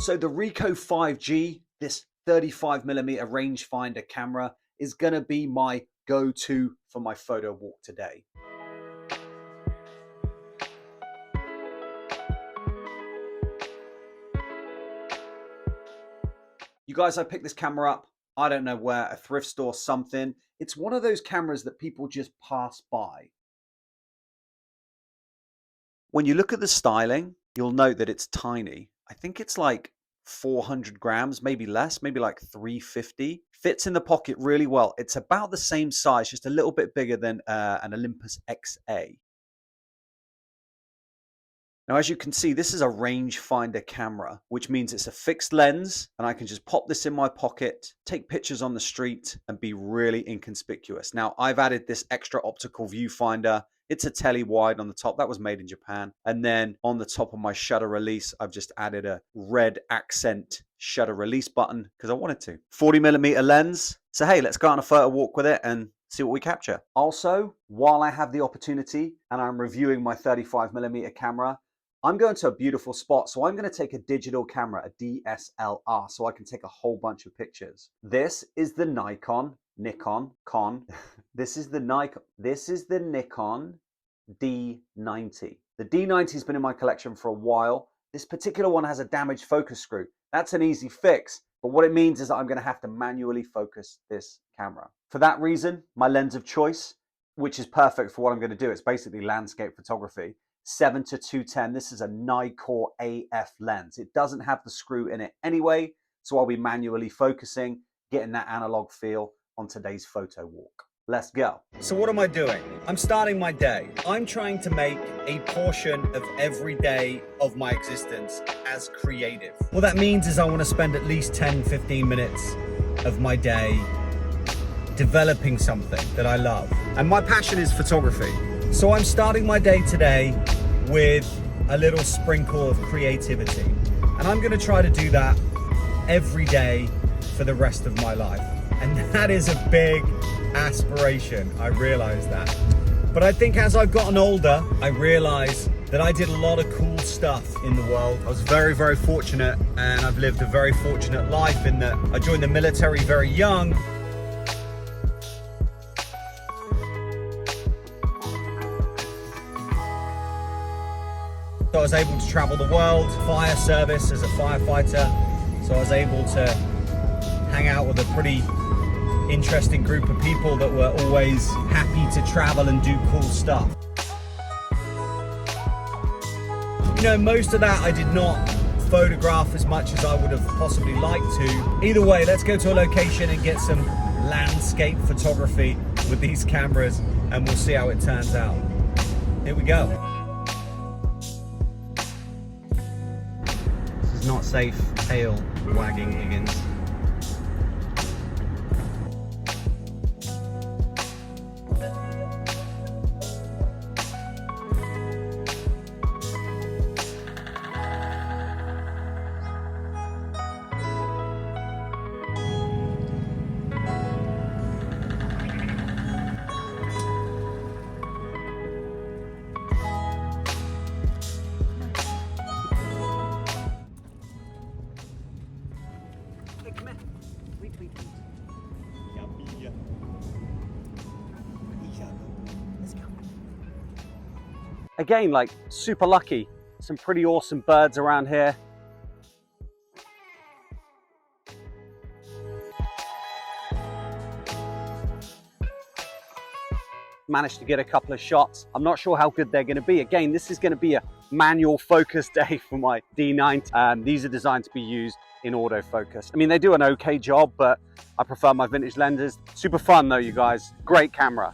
So the Ricoh 5G, this 35mm rangefinder camera, is going to be my go-to for my photo walk today. You guys, I picked this camera up, I don't know where, a thrift store, something. It's one of those cameras that people just pass by. When you look at the styling, you'll note that it's tiny. I think it's like 400 grams, maybe less, maybe like 350. Fits in the pocket really well. It's about the same size, just a little bit bigger than an Olympus XA. Now, as you can see, this is a rangefinder camera, which means it's a fixed lens, and I can just pop this in my pocket, take pictures on the street, and be really inconspicuous. Now, I've added this extra optical viewfinder. It's a tele wide on the top. That was made in Japan. And then on the top of my shutter release, I've just added a red accent shutter release button because I wanted to. 40mm lens. So hey, let's go on a photo walk with it and see what we capture. Also, while I have the opportunity and I'm reviewing my 35mm camera, I'm going to a beautiful spot, so I'm going to take a digital camera, a DSLR, so I can take a whole bunch of pictures. This is the Nikon. This is the Nikon D90. The D90 has been in my collection for a while. This particular one has a damaged focus screw. That's an easy fix, but what it means is that I'm going to have to manually focus this camera. For that reason, my lens of choice, which is perfect for what I'm going to do, it's basically landscape photography. 7-210. This is a Nikkor AF lens. It doesn't have the screw in it anyway, so I'll be manually focusing, getting that analog feel on today's photo walk. Let's go. So what am I doing? I'm starting my day. I'm trying to make a portion of every day of my existence as creative. What that means is I want to spend at least 10-15 minutes of my day developing something that I love. And my passion is photography. So I'm starting my day today with a little sprinkle of creativity. And I'm going to try to do that every day for the rest of my life. And that is a big aspiration, I realize that. But I think as I've gotten older, I realized that I did a lot of cool stuff in the world. I was very, very fortunate, and I've lived a very fortunate life in that I joined the military very young. So I was able to travel the world, fire service as a firefighter. So I was able to hang out with a pretty interesting group of people that were always happy to travel and do cool stuff. You know, most of that I did not photograph as much as I would have possibly liked to. Either way, let's go to a location and get some landscape photography with these cameras, and we'll see how it turns out. Here we go. This is not safe. Tail wagging Higgins. Again, like super lucky. Some pretty awesome birds around here. Managed to get a couple of shots. I'm not sure how good they're going to be. Again, this is going to be a manual focus day for my D90. These are designed to be used in autofocus. I mean, they do an okay job, but I prefer my vintage lenses. Super fun though, you guys. Great camera.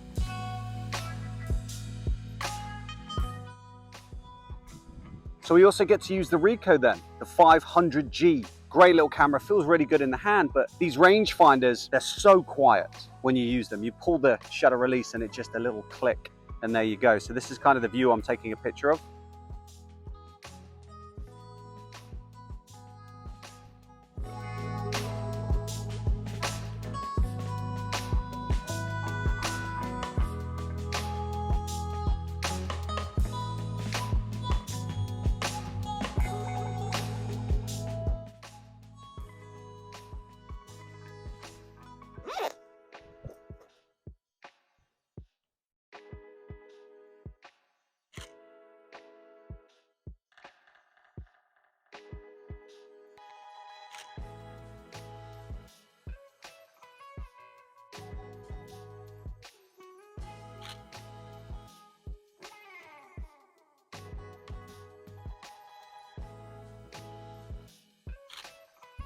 So we also get to use the Ricoh then, the 500G. Great little camera, feels really good in the hand, but these rangefinders, they're so quiet when you use them. You pull the shutter release and it's just a little click, and there you go. So this is kind of the view I'm taking a picture of.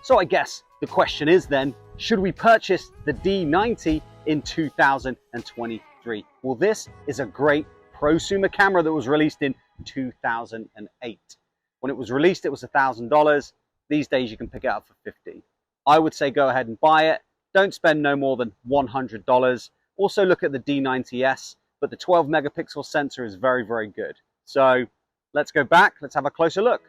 So I guess the question is then, should we purchase the D90 in 2023? Well, this is a great prosumer camera that was released in 2008. When it was released, it was $1,000. These days you can pick it up for $50. I would say go ahead and buy it. Don't spend no more than $100. Also look at the D90S, but the 12 megapixel sensor is very, very good. So let's go back, let's have a closer look.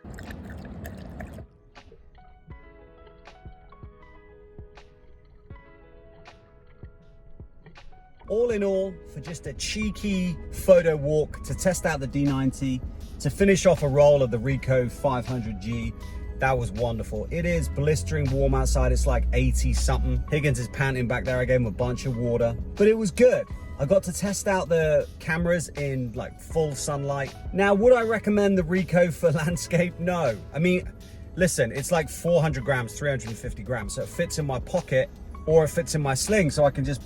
All in all, for just a cheeky photo walk to test out the D90, to finish off a roll of the Ricoh 500G, that was wonderful. It is blistering warm outside. It's like 80 something. Higgins is panting back there. I gave him a bunch of water, but it was good. I got to test out the cameras in like full sunlight. Now, would I recommend the Ricoh for landscape? No. I mean, listen, it's like 400 grams, 350 grams. So it fits in my pocket or it fits in my sling, so I can just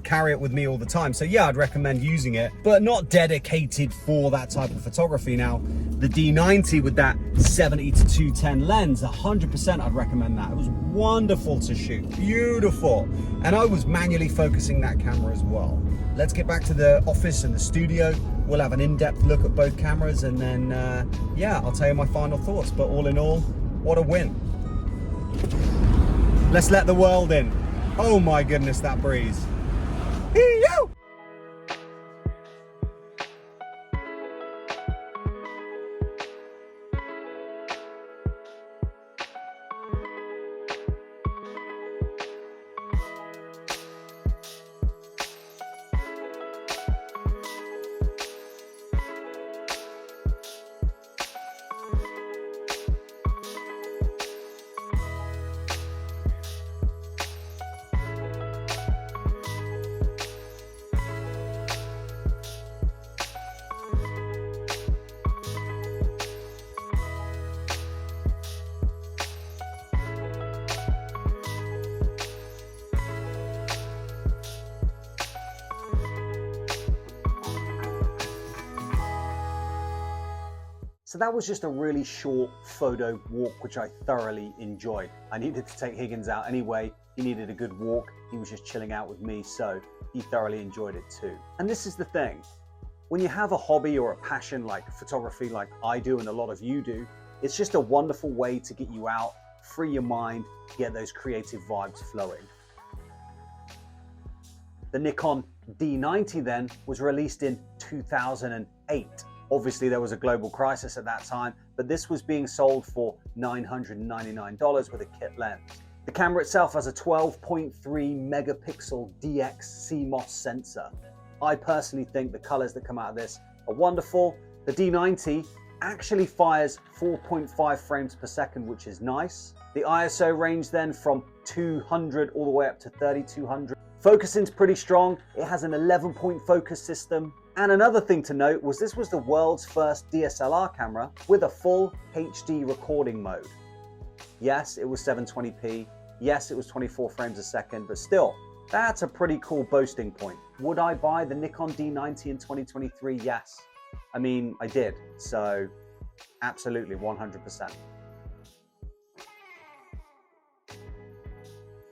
carry it with me all the time. So yeah, I'd recommend using it, but not dedicated for that type of photography. Now, the D90 with that 70 to 210 lens, 100% I'd recommend that. It was wonderful to shoot, beautiful. And I was manually focusing that camera as well. Let's get back to the office and the studio. We'll have an in-depth look at both cameras, and then yeah, I'll tell you my final thoughts. But all in all, what a win. Let's let the world in. Oh my goodness, that breeze. Yo! So that was just a really short photo walk, which I thoroughly enjoyed. I needed to take Higgins out anyway. He needed a good walk. He was just chilling out with me, so he thoroughly enjoyed it too. And this is the thing. When you have a hobby or a passion like photography, like I do and a lot of you do, it's just a wonderful way to get you out, free your mind, get those creative vibes flowing. The Nikon D90 then was released in 2008. Obviously, there was a global crisis at that time, but this was being sold for $999 with a kit lens. The camera itself has a 12.3 megapixel DX CMOS sensor. I personally think the colors that come out of this are wonderful. The D90 actually fires 4.5 frames per second, which is nice. The ISO range then from 200 all the way up to 3200. Focusing's pretty strong. It has an 11-point focus system. And another thing to note was this was the world's first DSLR camera with a full HD recording mode. Yes, it was 720p. Yes, it was 24 frames a second, but still, that's a pretty cool boasting point. Would I buy the Nikon D90 in 2023? Yes. I mean, I did. So absolutely 100%.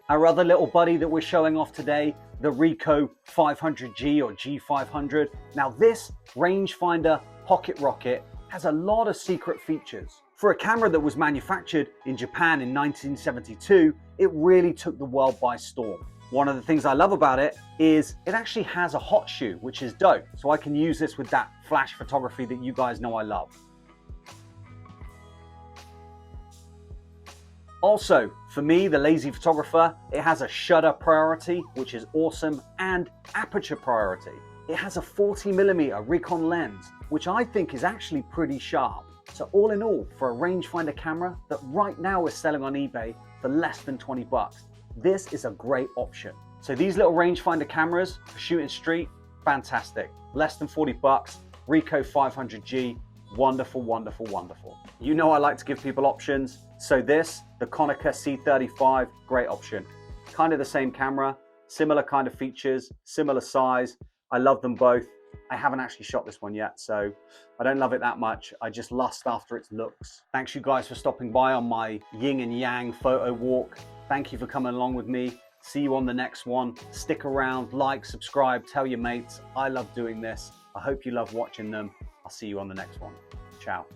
Our other little buddy that we're showing off today, the Ricoh 500G or G500. Now this rangefinder pocket rocket has a lot of secret features. For a camera that was manufactured in Japan in 1972, it really took the world by storm. One of the things I love about it is it actually has a hot shoe, which is dope. So I can use this with that flash photography that you guys know I love. Also, for me, the lazy photographer, it has a shutter priority, which is awesome, and aperture priority. It has a 40mm Ricoh lens, which I think is actually pretty sharp. So all in all, for a rangefinder camera that right now is selling on eBay for less than 20 bucks, this is a great option. So these little rangefinder cameras for shooting street, fantastic. Less than 40 bucks, Ricoh 500G, wonderful, wonderful, wonderful. You know I like to give people options. So this, the Konica C35, great option. Kind of the same camera, similar kind of features, similar size. I love them both. I haven't actually shot this one yet, so I don't love it that much. I just lust after its looks. Thanks you guys for stopping by on my yin and yang photo walk. Thank you for coming along with me. See you on the next one. Stick around, like, subscribe, tell your mates. I love doing this. I hope you love watching them. I'll see you on the next one. Ciao.